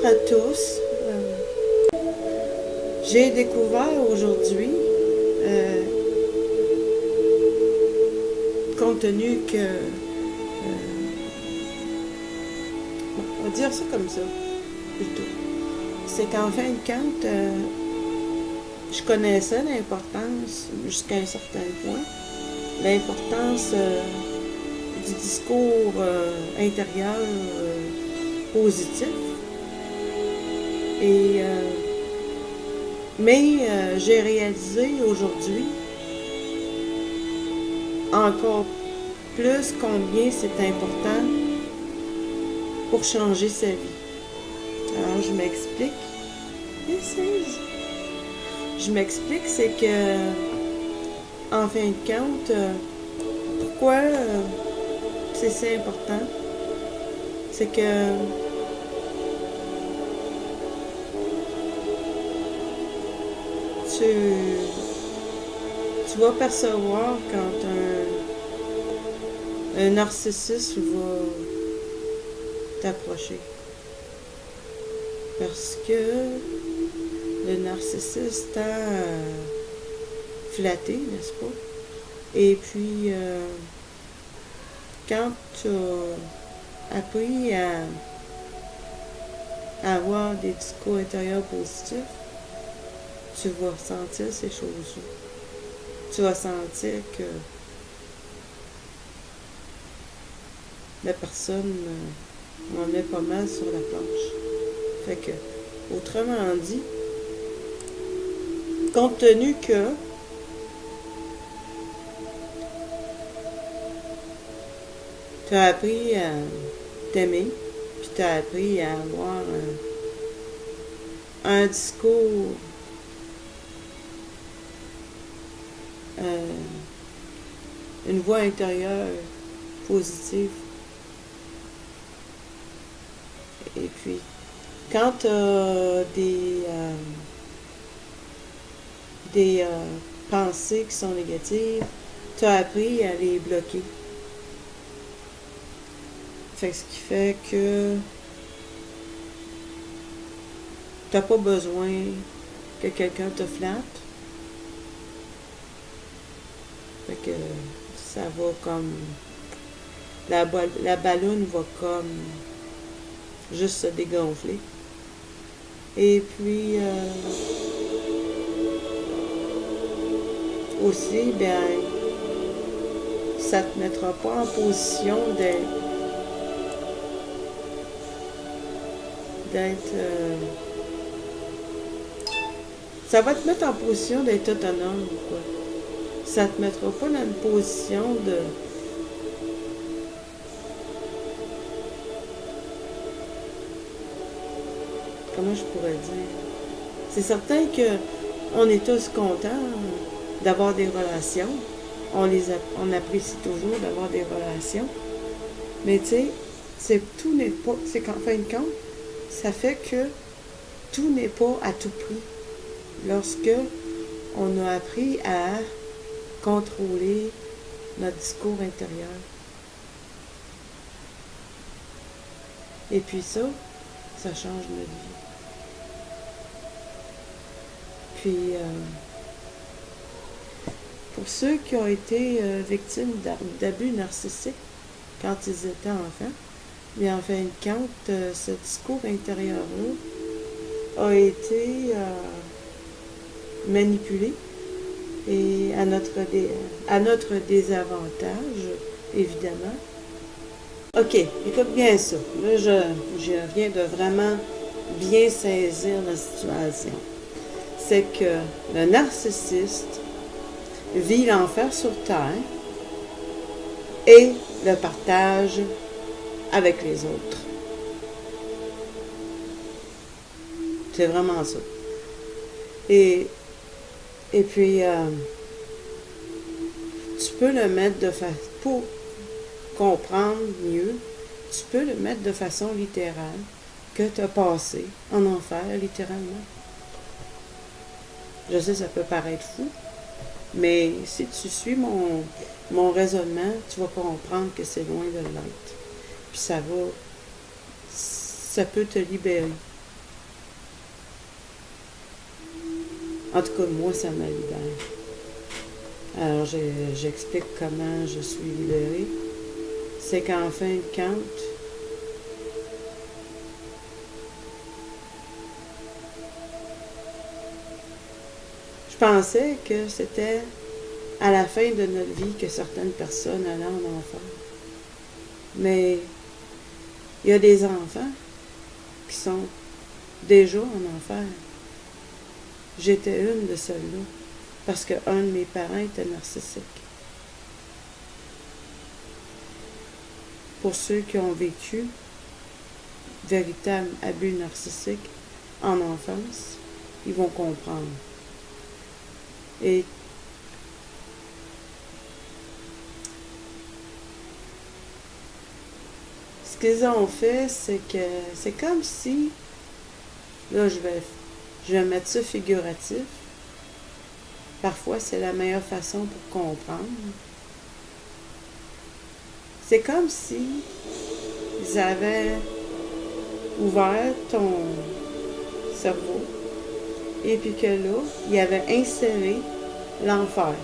à tous. J'ai découvert aujourd'hui, compte tenu que, on va dire ça comme ça, plutôt, c'est qu'en fin de compte, je connaissais l'importance, jusqu'à un certain point, l'importance du discours intérieur positif. Et mais j'ai réalisé aujourd'hui encore plus combien c'est important pour changer sa vie. Alors je m'explique. Je m'explique, c'est que en fin de compte, pourquoi c'est si important, c'est que tu vas percevoir quand un narcissiste va t'approcher. Parce que le narcissiste t'a flatté, n'est-ce pas? Et puis, quand tu as appris à avoir des discours intérieurs positifs, tu vas sentir ces choses-là. Tu vas sentir que la personne en met pas mal sur la planche. Fait que, autrement dit, compte tenu que tu as appris à t'aimer, puis tu as appris à avoir un discours une voix intérieure positive. Et puis, quand tu as des pensées qui sont négatives, tu as appris à les bloquer. Fait que ce qui fait que tu n'as pas besoin que quelqu'un te flatte. Fait que ça va comme... La balloune va comme juste se dégonfler. Et puis aussi, bien, ça te mettra pas en position d'être ça va te mettre en position d'être autonome, quoi. Ça te mettra pas dans une position de... Comment je pourrais dire? C'est certain que on est tous contents d'avoir des relations. On apprécie toujours d'avoir des relations. Mais tu sais, tout n'est pas... C'est qu'en fin de compte, ça fait que tout n'est pas à tout prix. Lorsque on a appris à contrôler notre discours intérieur. Et puis ça change notre vie. Puis, pour ceux qui ont été victimes d'abus narcissiques quand ils étaient enfants, mais en fin de compte, ce discours intérieur-là a été manipulé et à notre désavantage, évidemment. OK, écoute bien ça. Là, je viens de vraiment bien saisir la situation. C'est que le narcissiste vit l'enfer sur terre et le partage avec les autres. C'est vraiment ça. Et puis, tu peux le mettre pour comprendre mieux, tu peux le mettre de façon littérale, que tu as passé en enfer, littéralement. Je sais, ça peut paraître fou, mais si tu suis mon raisonnement, tu vas comprendre que c'est loin de l'être. Puis ça peut te libérer. En tout cas, moi, ça me libère. Alors, j'explique comment je suis libérée. C'est qu'en fin de compte, je pensais que c'était à la fin de notre vie que certaines personnes allaient en enfer. Mais il y a des enfants qui sont déjà en enfer. J'étais une de celles-là, parce qu'un de mes parents était narcissique. Pour ceux qui ont vécu véritable abus narcissique en enfance, ils vont comprendre. Et ce qu'ils ont fait, c'est que c'est comme si, là je vais mettre ça figuratif, parfois c'est la meilleure façon pour comprendre. C'est comme si ils avaient ouvert ton cerveau et puis que là, ils avaient inséré l'enfer.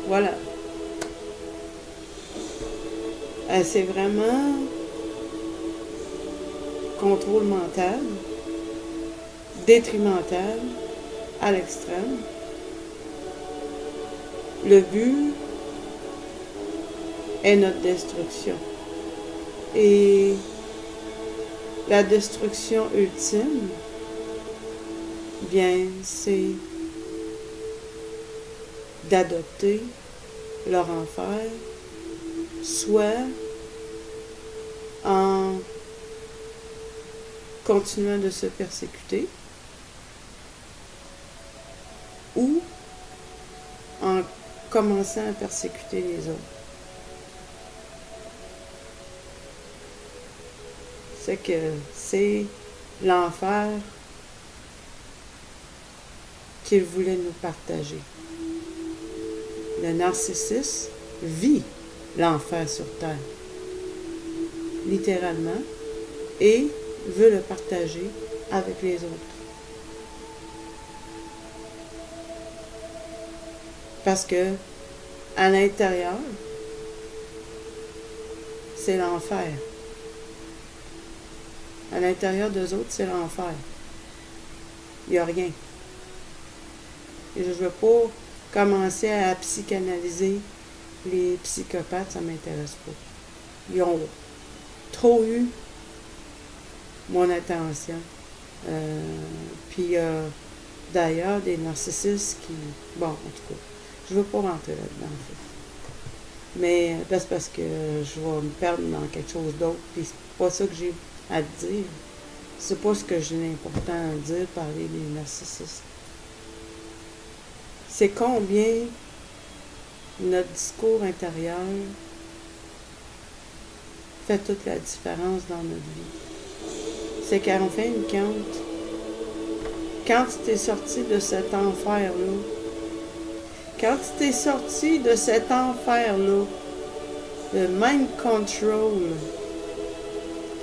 Voilà. C'est vraiment contrôle mental, détrimental, à l'extrême. Le but est notre destruction. Et la destruction ultime, bien, c'est d'adopter leur enfer, soit en continuant de se persécuter, ou en commençant à persécuter les autres. C'est que c'est l'enfer qu'il voulait nous partager. Le narcissiste vit l'enfer sur terre, littéralement, et veut le partager avec les autres. Parce que à l'intérieur, c'est l'enfer. À l'intérieur d'eux autres, c'est l'enfer. Il n'y a rien. Et je ne veux pas commencer à psychanalyser les psychopathes, ça ne m'intéresse pas. Ils ont trop eu mon attention. Puis d'ailleurs, des narcissistes qui... Bon, en tout cas, je ne veux pas rentrer là-dedans, en fait. Mais c'est parce que je vais me perdre dans quelque chose d'autre, puis c'est pas ça que j'ai à te dire. C'est pas ce que j'ai l'important à dire, parler des narcissistes. C'est combien notre discours intérieur fait toute la différence dans notre vie. C'est qu'en fin de compte, quand tu t'es sorti de cet enfer-là, quand tu t'es sorti de cet enfer-là, de mind control,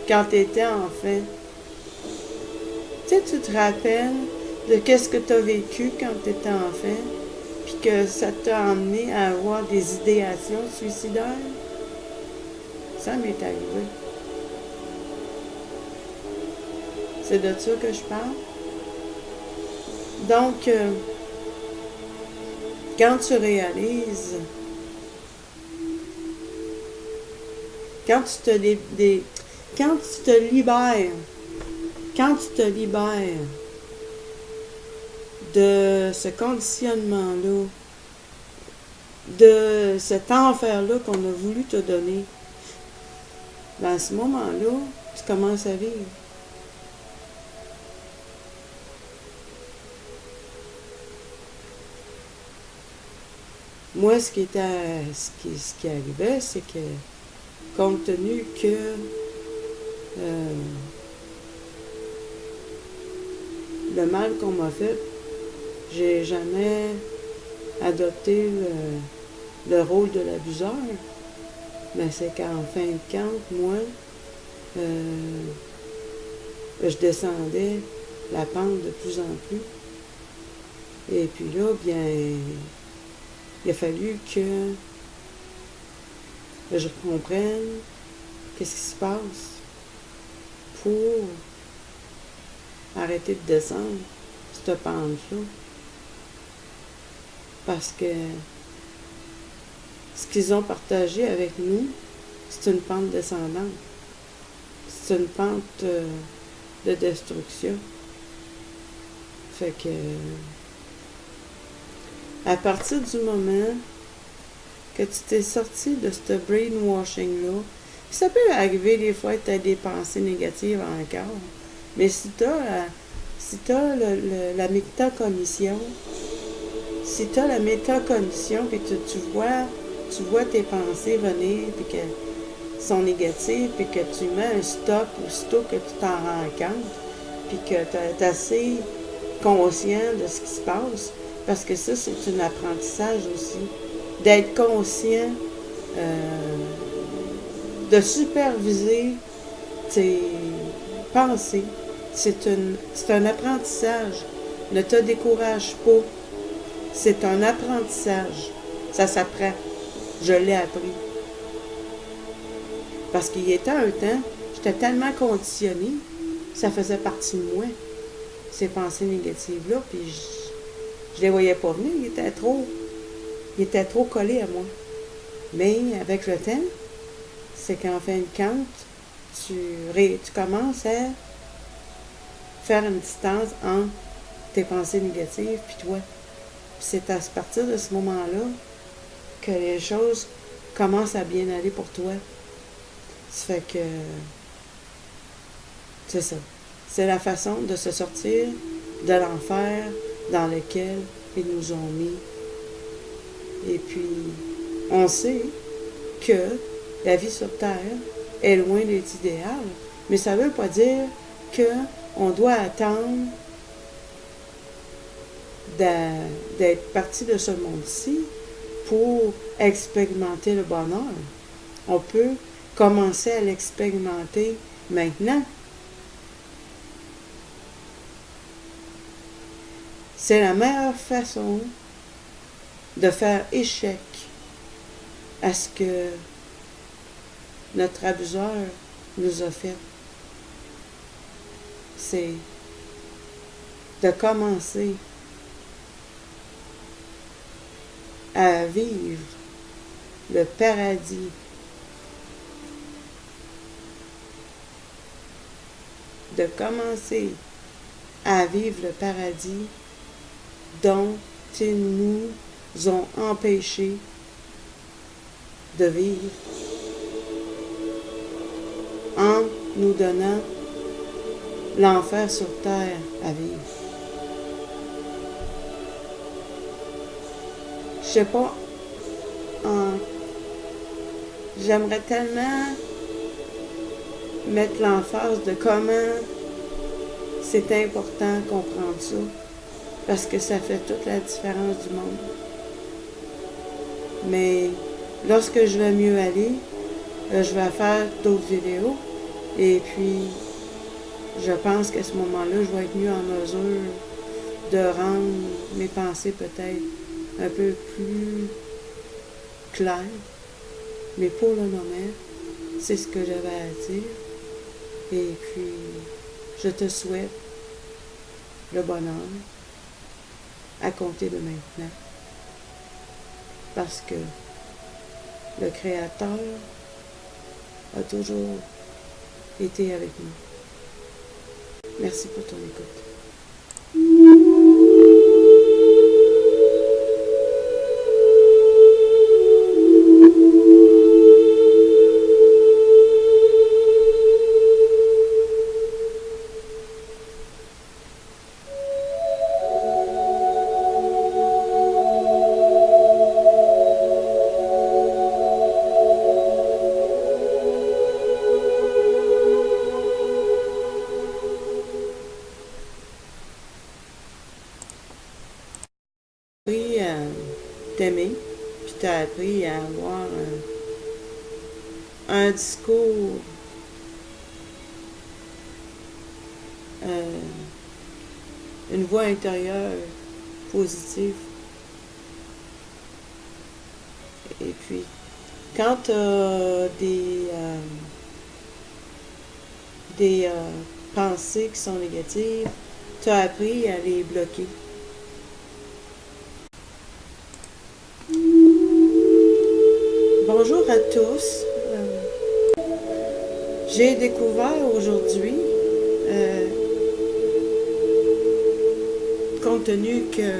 quand tu étais enfant, tu te rappelles de qu'est-ce que tu as vécu quand tu étais enfant, puis que ça t'a amené à avoir des idéations suicidaires? Ça m'est arrivé. C'est de ça que je parle. Donc, quand tu réalises, quand tu te libères de ce conditionnement-là, de cet enfer-là qu'on a voulu te donner, à ce moment-là, tu commences à vivre. Moi, ce qui arrivait, c'est que, compte tenu que le mal qu'on m'a fait, j'ai jamais adopté le rôle de l'abuseur, mais c'est qu'en fin de compte, moi, je descendais la pente de plus en plus. Et puis là, bien, il a fallu que je comprenne qu'est-ce qui se passe pour arrêter de descendre cette pente-là. Parce que ce qu'ils ont partagé avec nous, c'est une pente descendante. C'est une pente de destruction. Fait que, à partir du moment que tu t'es sorti de ce brainwashing-là, ça peut arriver des fois que tu as des pensées négatives encore, mais si tu as la métacognition, si tu as la métacognition, puis tu vois tes pensées venir, puis qu'elles sont négatives, puis que tu mets un stop aussitôt que tu t'en rends compte, puis que tu es assez conscient de ce qui se passe, parce que ça, c'est un apprentissage aussi, d'être conscient, de superviser tes pensées. C'est un apprentissage. Ne te décourage pas. C'est un apprentissage. Ça s'apprend. Je l'ai appris. Parce qu'il y était un temps, j'étais tellement conditionnée, ça faisait partie de moi, ces pensées négatives-là, puis je les voyais pas venir, ils étaient trop collés à moi. Mais avec le temps, c'est qu'en fin de compte, tu commences à faire une distance entre tes pensées négatives puis toi. Puis c'est à partir de ce moment-là que les choses commencent à bien aller pour toi. Ça fait que c'est ça. C'est la façon de se sortir de l'enfer dans lequel ils nous ont mis. Et puis, on sait que la vie sur Terre est loin d'être idéale, mais ça ne veut pas dire qu'on doit attendre d'être parti de ce monde-ci pour expérimenter le bonheur. On peut commencer à l'expérimenter maintenant. C'est la meilleure façon de faire échec à ce que notre abuseur nous a fait. C'est de commencer à vivre le paradis de commencer à vivre le paradis dont ils nous ont empêchés de vivre en nous donnant l'enfer sur terre à vivre. Je sais pas, j'aimerais tellement mettre l'emphase de comment c'est important qu'on comprendre ça, parce que ça fait toute la différence du monde. Mais lorsque je vais mieux aller, je vais faire d'autres vidéos, et puis je pense qu'à ce moment-là, je vais être mieux en mesure de rendre mes pensées peut-être un peu plus claires. Mais pour le moment, c'est ce que j'avais à dire. Et puis, je te souhaite le bonheur à compter de maintenant. Parce que le Créateur a toujours été avec nous. Merci pour ton écoute. T'aimer, puis t'as appris à avoir un discours une voix intérieure positive. Et puis, quand tu as des pensées qui sont négatives, tu as appris à les bloquer. Bonjour à tous. J'ai découvert aujourd'hui, compte tenu que,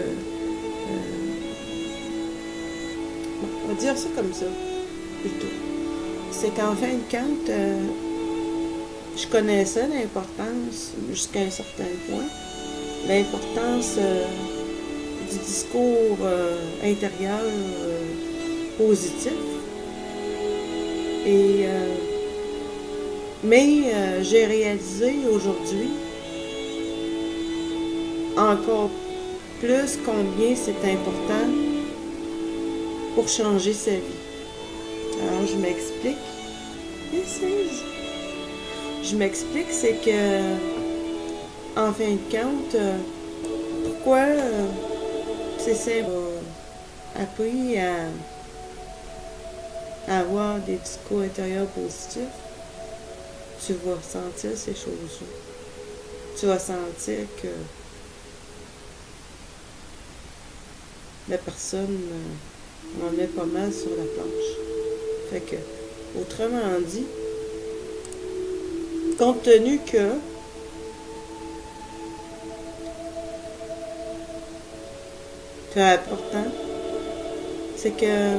on va dire ça comme ça, plutôt, c'est qu'en fin de compte, je connaissais l'importance, jusqu'à un certain point, l'importance du discours intérieur positif. Et mais j'ai réalisé aujourd'hui encore plus combien c'est important pour changer sa vie. Alors je m'explique. Je m'explique, c'est que en fin de compte, pourquoi c'est simple, appris à avoir des discours intérieurs positifs, tu vas sentir ces choses-là. Tu vas sentir que la personne en met pas mal sur la planche. Fait que, autrement dit, compte tenu que c'est important, c'est que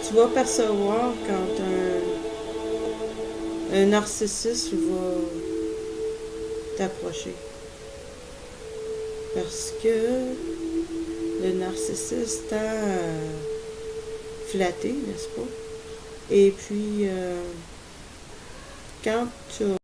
tu vas percevoir quand un narcissiste va t'approcher. Parce que le narcissiste t'a flatté, n'est-ce pas? Et puis, quand tu as